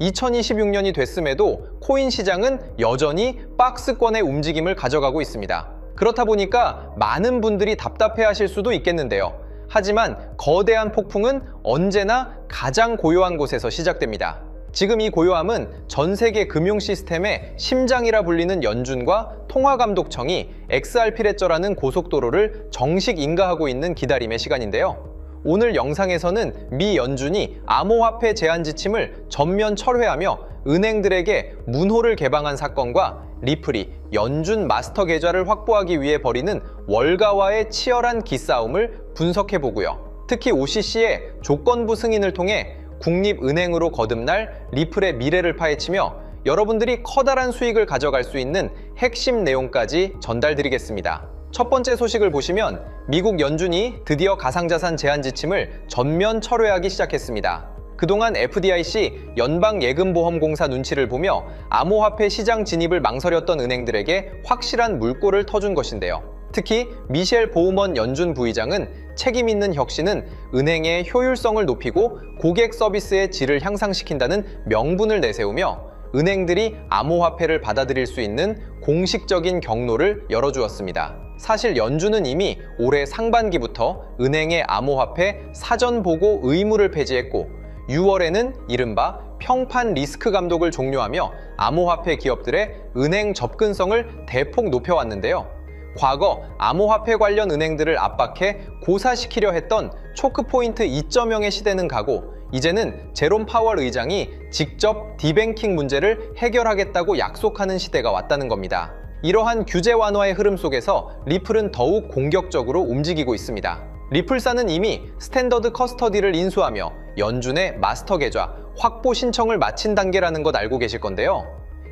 2026년이 됐음에도 코인 시장은 여전히 박스권의 움직임을 가져가고 있습니다. 그렇다 보니까 많은 분들이 답답해하실 수도 있겠는데요. 하지만 거대한 폭풍은 언제나 가장 고요한 곳에서 시작됩니다. 지금 이 고요함은 전 세계 금융 시스템의 심장이라 불리는 연준과 통화감독청이 XRP레저라는 고속도로를 정식 인가하고 있는 기다림의 시간인데요. 오늘 영상에서는 미 연준이 암호화폐 제한 지침을 전면 철회하며 은행들에게 문호를 개방한 사건과 리플이 연준 마스터 계좌를 확보하기 위해 벌이는 월가와의 치열한 기싸움을 분석해보고요. 특히 OCC의 조건부 승인을 통해 국립은행으로 거듭날 리플의 미래를 파헤치며 여러분들이 커다란 수익을 가져갈 수 있는 핵심 내용까지 전달드리겠습니다. 첫 번째 소식을 보시면 미국 연준이 드디어 가상자산 제한 지침을 전면 철회하기 시작했습니다. 그동안 FDIC 연방예금보험공사 눈치를 보며 암호화폐 시장 진입을 망설였던 은행들에게 확실한 물꼬를 터준 것인데요. 특히 미셸 보우먼 연준 부의장은 책임 있는 혁신은 은행의 효율성을 높이고 고객 서비스의 질을 향상시킨다는 명분을 내세우며 은행들이 암호화폐를 받아들일 수 있는 공식적인 경로를 열어주었습니다. 사실 연준은 이미 올해 상반기부터 은행의 암호화폐 사전 보고 의무를 폐지했고 6월에는 이른바 평판 리스크 감독을 종료하며 암호화폐 기업들의 은행 접근성을 대폭 높여왔는데요. 과거 암호화폐 관련 은행들을 압박해 고사시키려 했던 초크포인트 2.0의 시대는 가고 이제는 제롬 파월 의장이 직접 디뱅킹 문제를 해결하겠다고 약속하는 시대가 왔다는 겁니다. 이러한 규제 완화의 흐름 속에서 리플은 더욱 공격적으로 움직이고 있습니다. 리플사는 이미 스탠더드 커스터디를 인수하며 연준의 마스터 계좌 확보 신청을 마친 단계라는 것 알고 계실 건데요.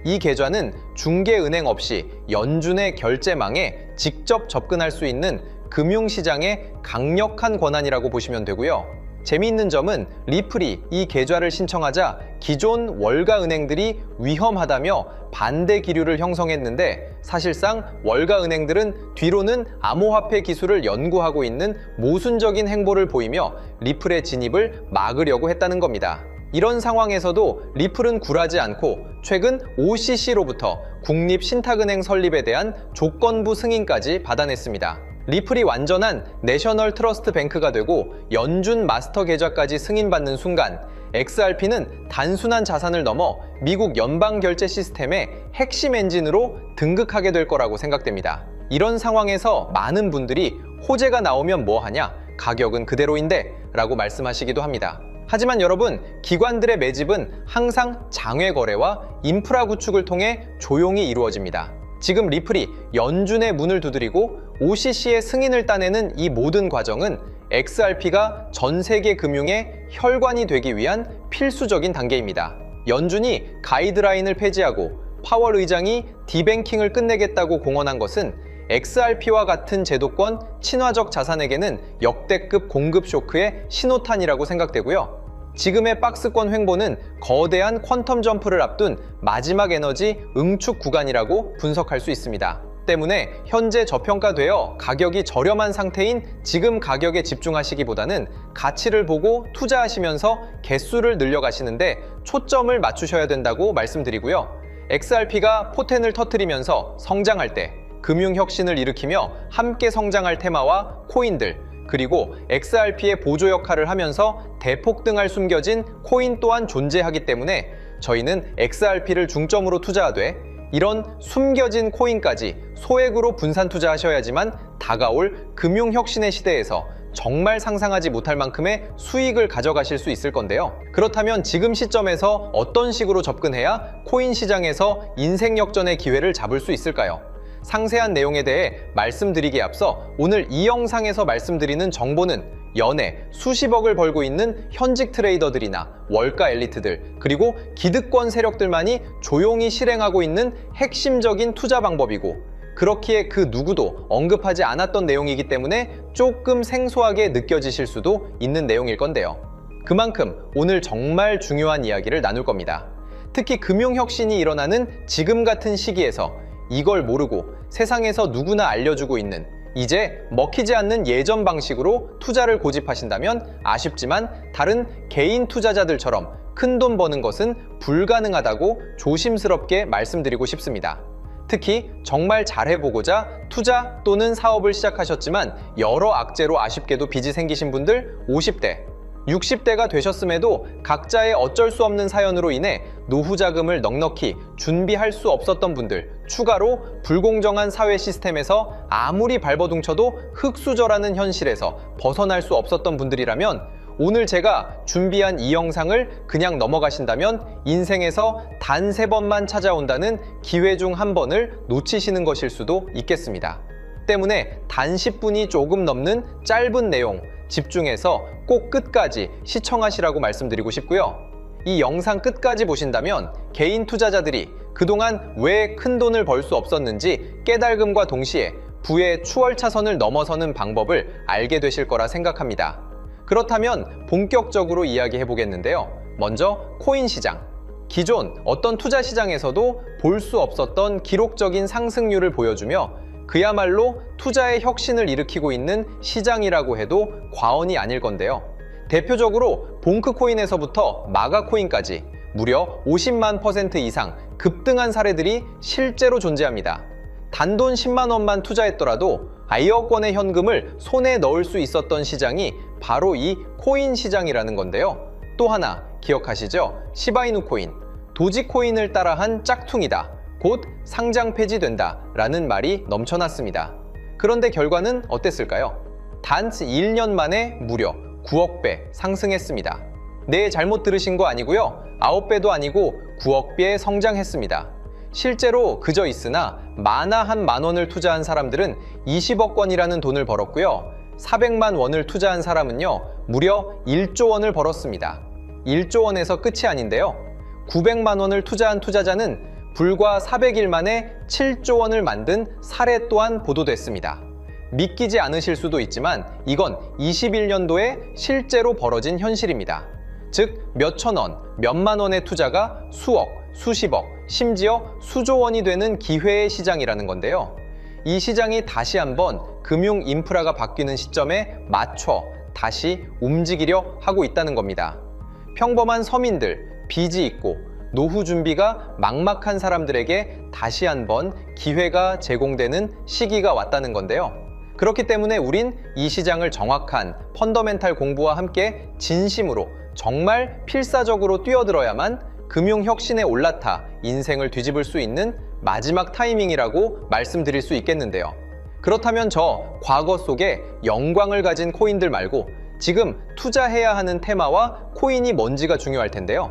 이 계좌는 중개은행 없이 연준의 결제망에 직접 접근할 수 있는 금융시장의 강력한 권한이라고 보시면 되고요. 재미있는 점은 리플이 이 계좌를 신청하자 기존 월가은행들이 위험하다며 반대 기류를 형성했는데 사실상 월가은행들은 뒤로는 암호화폐 기술을 연구하고 있는 모순적인 행보를 보이며 리플의 진입을 막으려고 했다는 겁니다. 이런 상황에서도 리플은 굴하지 않고 최근 OCC로부터 국립신탁은행 설립에 대한 조건부 승인까지 받아냈습니다. 리플이 완전한 내셔널 트러스트 뱅크가 되고 연준 마스터 계좌까지 승인받는 순간 XRP는 단순한 자산을 넘어 미국 연방결제 시스템의 핵심 엔진으로 등극하게 될 거라고 생각됩니다. 이런 상황에서 많은 분들이 호재가 나오면 뭐하냐? 가격은 그대로인데? 라고 말씀하시기도 합니다. 하지만 여러분, 기관들의 매집은 항상 장외 거래와 인프라 구축을 통해 조용히 이루어집니다. 지금 리플이 연준의 문을 두드리고 OCC의 승인을 따내는 이 모든 과정은 XRP가 전 세계 금융의 혈관이 되기 위한 필수적인 단계입니다. 연준이 가이드라인을 폐지하고 파월 의장이 디뱅킹을 끝내겠다고 공언한 것은 XRP와 같은 제도권 친화적 자산에게는 역대급 공급 쇼크의 신호탄이라고 생각되고요. 지금의 박스권 횡보는 거대한 퀀텀 점프를 앞둔 마지막 에너지 응축 구간이라고 분석할 수 있습니다. 때문에 현재 저평가되어 가격이 저렴한 상태인 지금 가격에 집중하시기보다는 가치를 보고 투자하시면서 개수를 늘려가시는데 초점을 맞추셔야 된다고 말씀드리고요. XRP가 포텐을 터뜨리면서 성장할 때 금융혁신을 일으키며 함께 성장할 테마와 코인들, 그리고 XRP의 보조 역할을 하면서 대폭등할 숨겨진 코인 또한 존재하기 때문에 저희는 XRP를 중점으로 투자하되 이런 숨겨진 코인까지 소액으로 분산 투자하셔야지만 다가올 금융혁신의 시대에서 정말 상상하지 못할 만큼의 수익을 가져가실 수 있을 건데요. 그렇다면 지금 시점에서 어떤 식으로 접근해야 코인 시장에서 인생 역전의 기회를 잡을 수 있을까요? 상세한 내용에 대해 말씀드리기에 앞서 오늘 이 영상에서 말씀드리는 정보는 연에 수십억을 벌고 있는 현직 트레이더들이나 월가 엘리트들, 그리고 기득권 세력들만이 조용히 실행하고 있는 핵심적인 투자 방법이고, 그렇기에 그 누구도 언급하지 않았던 내용이기 때문에 조금 생소하게 느껴지실 수도 있는 내용일 건데요. 그만큼 오늘 정말 중요한 이야기를 나눌 겁니다. 특히 금융혁신이 일어나는 지금 같은 시기에서 이걸 모르고 세상에서 누구나 알려주고 있는 이제 먹히지 않는 예전 방식으로 투자를 고집하신다면 아쉽지만 다른 개인 투자자들처럼 큰돈 버는 것은 불가능하다고 조심스럽게 말씀드리고 싶습니다. 특히 정말 잘해보고자 투자 또는 사업을 시작하셨지만 여러 악재로 아쉽게도 빚이 생기신 분들 50대, 60대가 되셨음에도 각자의 어쩔 수 없는 사연으로 인해 노후 자금을 넉넉히 준비할 수 없었던 분들, 추가로 불공정한 사회 시스템에서 아무리 발버둥쳐도 흙수저라는 현실에서 벗어날 수 없었던 분들이라면 오늘 제가 준비한 이 영상을 그냥 넘어가신다면 인생에서 단 3번만 찾아온다는 기회 중 한 번을 놓치시는 것일 수도 있겠습니다. 때문에 단 10분이 조금 넘는 짧은 내용 집중해서 꼭 끝까지 시청하시라고 말씀드리고 싶고요. 이 영상 끝까지 보신다면 개인 투자자들이 그동안 왜 큰 돈을 벌 수 없었는지 깨달음과 동시에 부의 추월차선을 넘어서는 방법을 알게 되실 거라 생각합니다. 그렇다면 본격적으로 이야기해 보겠는데요. 먼저 코인 시장. 기존 어떤 투자 시장에서도 볼 수 없었던 기록적인 상승률을 보여주며 그야말로 투자의 혁신을 일으키고 있는 시장이라고 해도 과언이 아닐 건데요. 대표적으로 봉크코인에서부터 마가코인까지 무려 50만 % 이상 급등한 사례들이 실제로 존재합니다. 단돈 10만 원만 투자했더라도 1억 원의 현금을 손에 넣을 수 있었던 시장이 바로 이 코인 시장이라는 건데요. 또 하나 기억하시죠? 시바이누 코인, 도지코인을 따라한 짝퉁이다. 곧 상장 폐지된다 라는 말이 넘쳐났습니다. 그런데 결과는 어땠을까요? 단 1년 만에 무려 9억 배 상승했습니다. 네, 잘못 들으신 거 아니고요. 9배도 아니고 9억 배 성장했습니다. 실제로 그저 있으나 만화 한 만 원을 투자한 사람들은 20억 원이라는 돈을 벌었고요. 400만 원을 투자한 사람은요, 무려 1조 원을 벌었습니다. 1조 원에서 끝이 아닌데요. 900만 원을 투자한 투자자는 불과 400일 만에 7조 원을 만든 사례 또한 보도됐습니다. 믿기지 않으실 수도 있지만 이건 21년도에 실제로 벌어진 현실입니다. 즉, 몇천 원, 몇만 원의 투자가 수억, 수십억, 심지어 수조 원이 되는 기회의 시장이라는 건데요. 이 시장이 다시 한번 금융 인프라가 바뀌는 시점에 맞춰 다시 움직이려 하고 있다는 겁니다. 평범한 서민들, 빚이 있고 노후 준비가 막막한 사람들에게 다시 한번 기회가 제공되는 시기가 왔다는 건데요. 그렇기 때문에 우린 이 시장을 정확한 펀더멘탈 공부와 함께 진심으로 정말 필사적으로 뛰어들어야만 금융혁신에 올라타 인생을 뒤집을 수 있는 마지막 타이밍이라고 말씀드릴 수 있겠는데요. 그렇다면 저 과거 속에 영광을 가진 코인들 말고 지금 투자해야 하는 테마와 코인이 뭔지가 중요할 텐데요.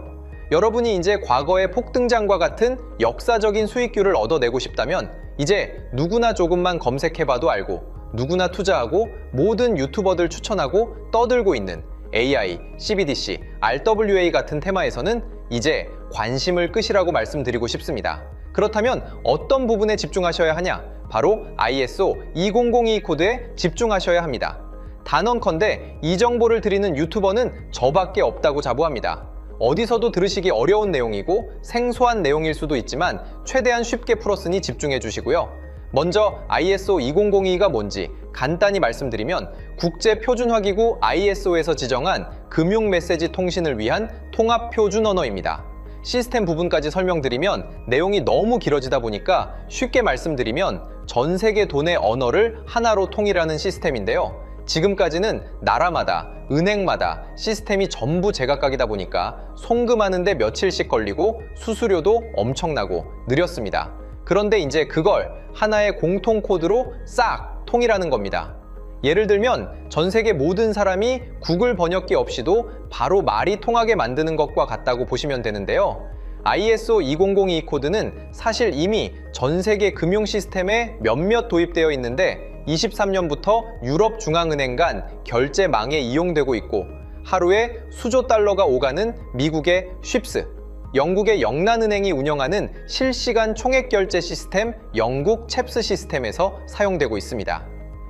여러분이 이제 과거의 폭등장과 같은 역사적인 수익률을 얻어내고 싶다면 이제 누구나 조금만 검색해봐도 알고 누구나 투자하고 모든 유튜버들 추천하고 떠들고 있는 AI, CBDC, RWA 같은 테마에서는 이제 관심을 끄시라고 말씀드리고 싶습니다. 그렇다면 어떤 부분에 집중하셔야 하냐? 바로 ISO 2002 코드에 집중하셔야 합니다. 단언컨대 이 정보를 드리는 유튜버는 저밖에 없다고 자부합니다. 어디서도 들으시기 어려운 내용이고 생소한 내용일 수도 있지만 최대한 쉽게 풀었으니 집중해 주시고요. 먼저 ISO 2002가 뭔지 간단히 말씀드리면 국제표준화기구 ISO에서 지정한 금융 메시지 통신을 위한 통합표준 언어입니다. 시스템 부분까지 설명드리면 내용이 너무 길어지다 보니까 쉽게 말씀드리면 전 세계 돈의 언어를 하나로 통일하는 시스템인데요. 지금까지는 나라마다, 은행마다 시스템이 전부 제각각이다 보니까 송금하는데 며칠씩 걸리고 수수료도 엄청나고 느렸습니다. 그런데 이제 그걸 하나의 공통 코드로 싹 통일하는 겁니다. 예를 들면 전 세계 모든 사람이 구글 번역기 없이도 바로 말이 통하게 만드는 것과 같다고 보시면 되는데요. ISO 2002 코드는 사실 이미 전 세계 금융 시스템에 몇몇 도입되어 있는데 23년부터 유럽중앙은행 간 결제망에 이용되고 있고 하루에 수조 달러가 오가는 미국의 쉽스, 영국의 영란은행이 운영하는 실시간 총액결제 시스템 영국 챕스 시스템에서 사용되고 있습니다.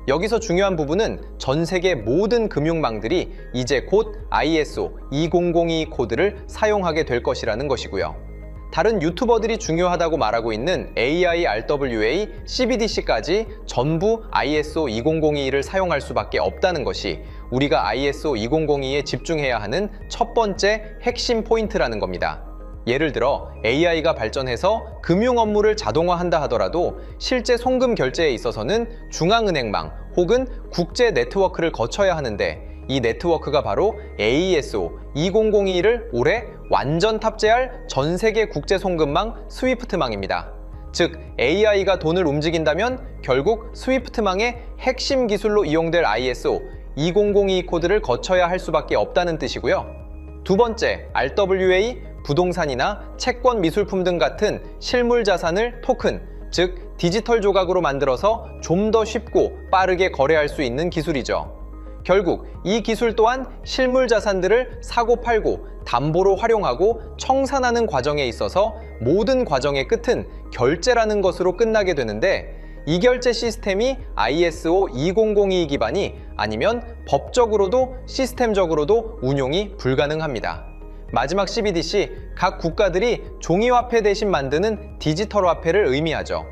여기서 중요한 부분은 전 세계 모든 금융망들이 이제 곧 ISO 2002 코드를 사용하게 될 것이라는 것이고요. 다른 유튜버들이 중요하다고 말하고 있는 AI, RWA, CBDC까지 전부 ISO 2002를 사용할 수밖에 없다는 것이 우리가 ISO 2002에 집중해야 하는 첫 번째 핵심 포인트라는 겁니다. 예를 들어 AI가 발전해서 금융 업무를 자동화한다 하더라도 실제 송금 결제에 있어서는 중앙은행망 혹은 국제 네트워크를 거쳐야 하는데, 이 네트워크가 바로 AESO 2002를 올해 완전 탑재할 전 세계 국제 송금망 스위프트망입니다. 즉 AI가 돈을 움직인다면 결국 스위프트망의 핵심 기술로 이용될 ISO 2002 코드를 거쳐야 할 수밖에 없다는 뜻이고요. 두 번째, RWA, 부동산이나 채권, 미술품 등 같은 실물 자산을 토큰, 즉 디지털 조각으로 만들어서 좀 더 쉽고 빠르게 거래할 수 있는 기술이죠. 결국 이 기술 또한 실물 자산들을 사고팔고 담보로 활용하고 청산하는 과정에 있어서 모든 과정의 끝은 결제라는 것으로 끝나게 되는데, 이 결제 시스템이 ISO 2002 기반이 아니면 법적으로도 시스템적으로도 운용이 불가능합니다. 마지막 CBDC, 각 국가들이 종이화폐 대신 만드는 디지털 화폐를 의미하죠.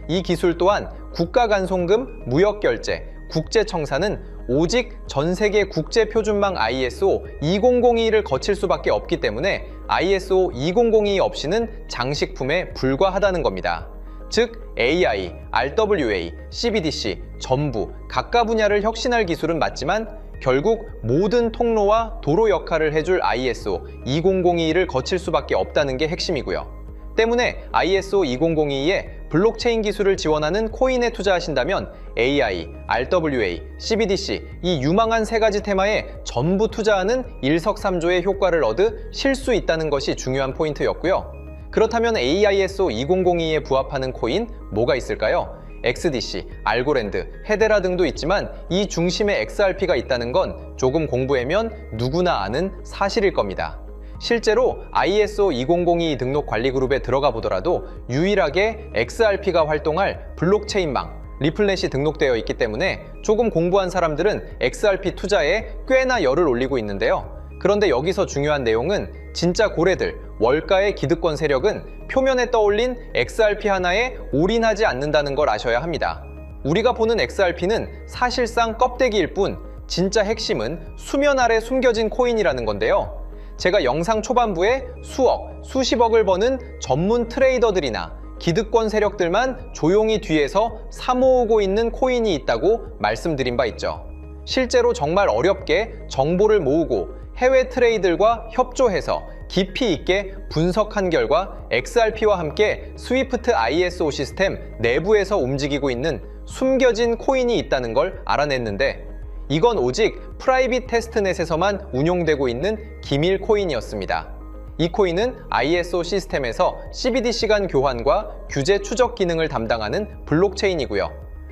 이 기술 또한 국가 간 송금, 무역 결제, 국제 청산은 오직 전 세계 국제 표준망 ISO 2002를 거칠 수밖에 없기 때문에 ISO 2002 없이는 장식품에 불과하다는 겁니다. 즉 AI, RWA, CBDC 전부 각각 분야를 혁신할 기술은 맞지만 결국 모든 통로와 도로 역할을 해줄 ISO 2002를 거칠 수밖에 없다는 게 핵심이고요. 때문에 ISO 2002에 블록체인 기술을 지원하는 코인에 투자하신다면 AI, RWA, CBDC 이 유망한 세 가지 테마에 전부 투자하는 일석삼조의 효과를 얻으실 수 있다는 것이 중요한 포인트였고요. 그렇다면 AISO 2002에 부합하는 코인 뭐가 있을까요? XDC, 알고랜드, 헤데라 등도 있지만 이 중심에 XRP가 있다는 건 조금 공부하면 누구나 아는 사실일 겁니다. 실제로 ISO 2002 등록 관리 그룹에 들어가 보더라도 유일하게 XRP가 활동할 블록체인망, 리플넷이 등록되어 있기 때문에 조금 공부한 사람들은 XRP 투자에 꽤나 열을 올리고 있는데요. 그런데 여기서 중요한 내용은 진짜 고래들, 월가의 기득권 세력은 표면에 떠올린 XRP 하나에 올인하지 않는다는 걸 아셔야 합니다. 우리가 보는 XRP는 사실상 껍데기일 뿐 진짜 핵심은 수면 아래 숨겨진 코인이라는 건데요. 제가 영상 초반부에 수억, 수십억을 버는 전문 트레이더들이나 기득권 세력들만 조용히 뒤에서 사모으고 있는 코인이 있다고 말씀드린 바 있죠. 실제로 정말 어렵게 정보를 모으고 해외 트레이더들과 협조해서 깊이 있게 분석한 결과 XRP와 함께 스위프트 ISO 시스템 내부에서 움직이고 있는 숨겨진 코인이 있다는 걸 알아냈는데, 이건 오직 프라이빗 테스트넷에서만 운용되고 있는 기밀 코인이었습니다. 이 코인은 ISO 시스템에서 CBDC 간 교환과 규제 추적 기능을 담당하는 블록체인이고요.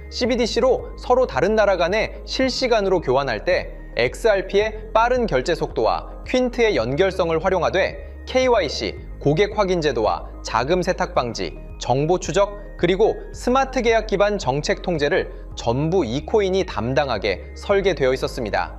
CBDC로 서로 다른 나라 간에 실시간으로 교환할 때 XRP의 빠른 결제 속도와 퀸트의 연결성을 활용하되 KYC, 고객 확인 제도와 자금 세탁 방지, 정보 추적, 그리고 스마트 계약 기반 정책 통제를 전부 이 코인이 담당하게 설계되어 있었습니다.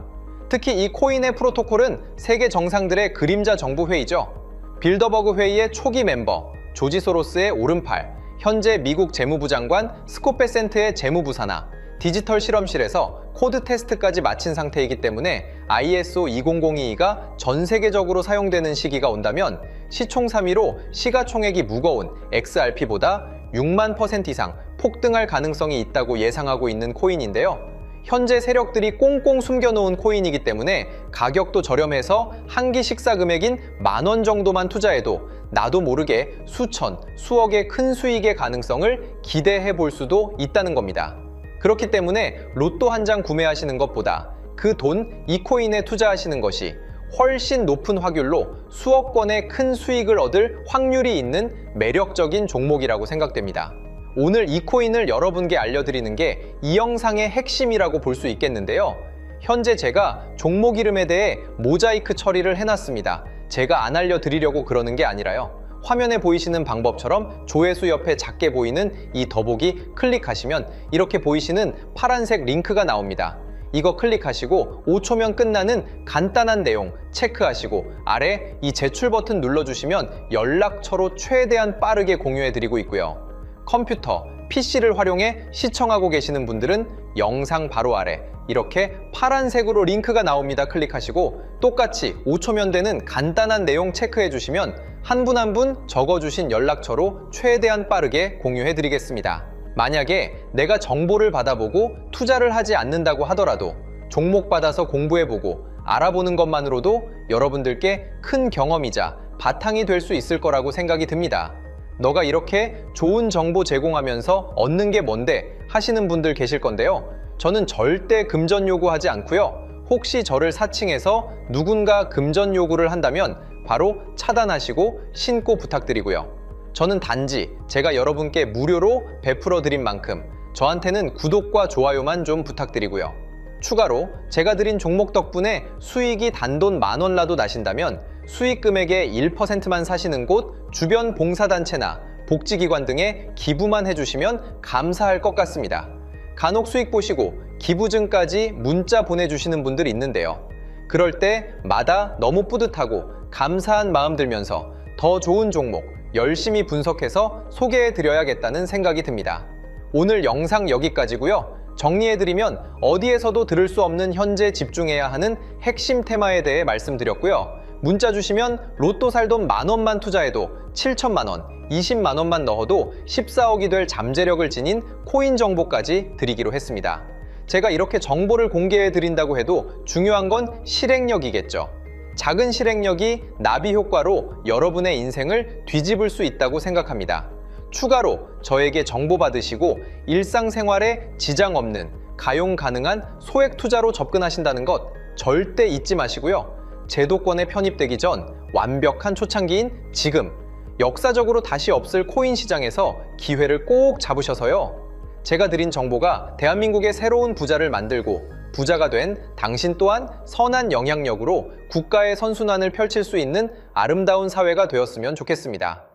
특히 이 코인의 프로토콜은 세계 정상들의 그림자 정부 회의죠. 빌더버그 회의의 초기 멤버, 조지 소로스의 오른팔, 현재 미국 재무부 장관 스콧 베센트의 재무부 산하, 디지털 실험실에서 코드 테스트까지 마친 상태이기 때문에 ISO 2002가 전 세계적으로 사용되는 시기가 온다면 시총3위로 시가총액이 무거운 XRP보다 6만 % 이상 폭등할 가능성이 있다고 예상하고 있는 코인인데요. 현재 세력들이 꽁꽁 숨겨놓은 코인이기 때문에 가격도 저렴해서 한 끼 식사 금액인 10,000원 정도만 투자해도 나도 모르게 수천, 수억의 큰 수익의 가능성을 기대해 볼 수도 있다는 겁니다. 그렇기 때문에 로또 한 장 구매하시는 것보다 그 돈 이 코인에 투자하시는 것이 훨씬 높은 확률로 수억 원의 큰 수익을 얻을 확률이 있는 매력적인 종목이라고 생각됩니다. 오늘 이 코인을 여러분께 알려드리는 게 이 영상의 핵심이라고 볼 수 있겠는데요. 현재 제가 종목 이름에 대해 모자이크 처리를 해놨습니다. 제가 안 알려드리려고 그러는 게 아니라요. 화면에 보이시는 방법처럼 조회수 옆에 작게 보이는 이 더보기 클릭하시면 이렇게 보이시는 파란색 링크가 나옵니다. 이거 클릭하시고 5초면 끝나는 간단한 내용 체크하시고 아래 이 제출 버튼 눌러주시면 연락처로 최대한 빠르게 공유해드리고 있고요. 컴퓨터, PC를 활용해 시청하고 계시는 분들은 영상 바로 아래 이렇게 파란색으로 링크가 나옵니다. 클릭하시고 똑같이 5초면 되는 간단한 내용 체크해 주시면 한 분 한 분 적어주신 연락처로 최대한 빠르게 공유해 드리겠습니다. 만약에 내가 정보를 받아보고 투자를 하지 않는다고 하더라도 종목 받아서 공부해보고 알아보는 것만으로도 여러분들께 큰 경험이자 바탕이 될 수 있을 거라고 생각이 듭니다. 너가 이렇게 좋은 정보 제공하면서 얻는 게 뭔데 하시는 분들 계실 건데요. 저는 절대 금전 요구하지 않고요. 혹시 저를 사칭해서 누군가 금전 요구를 한다면 바로 차단하시고 신고 부탁드리고요. 저는 단지 제가 여러분께 무료로 베풀어 드린 만큼 저한테는 구독과 좋아요만 좀 부탁드리고요. 추가로 제가 드린 종목 덕분에 수익이 단돈 10,000원라도 나신다면 수익 금액의 1%만 사시는 곳 주변 봉사단체나 복지기관 등에 기부만 해주시면 감사할 것 같습니다. 간혹 수익 보시고 기부증까지 문자 보내주시는 분들 있는데요. 그럴 때마다 너무 뿌듯하고 감사한 마음 들면서 더 좋은 종목 열심히 분석해서 소개해드려야겠다는 생각이 듭니다. 오늘 영상 여기까지고요. 정리해드리면 어디에서도 들을 수 없는 현재 집중해야 하는 핵심 테마에 대해 말씀드렸고요. 문자 주시면 로또 살 돈 10,000원만 투자해도 7,000,000원, 200,000원만 넣어도 14억이 될 잠재력을 지닌 코인 정보까지 드리기로 했습니다. 제가 이렇게 정보를 공개해 드린다고 해도 중요한 건 실행력이겠죠. 작은 실행력이 나비 효과로 여러분의 인생을 뒤집을 수 있다고 생각합니다. 추가로 저에게 정보 받으시고 일상생활에 지장 없는 가용 가능한 소액 투자로 접근하신다는 것 절대 잊지 마시고요. 제도권에 편입되기 전 완벽한 초창기인 지금 역사적으로 다시 없을 코인 시장에서 기회를 꼭 잡으셔서요. 제가 드린 정보가 대한민국의 새로운 부자를 만들고 부자가 된 당신 또한 선한 영향력으로 국가의 선순환을 펼칠 수 있는 아름다운 사회가 되었으면 좋겠습니다.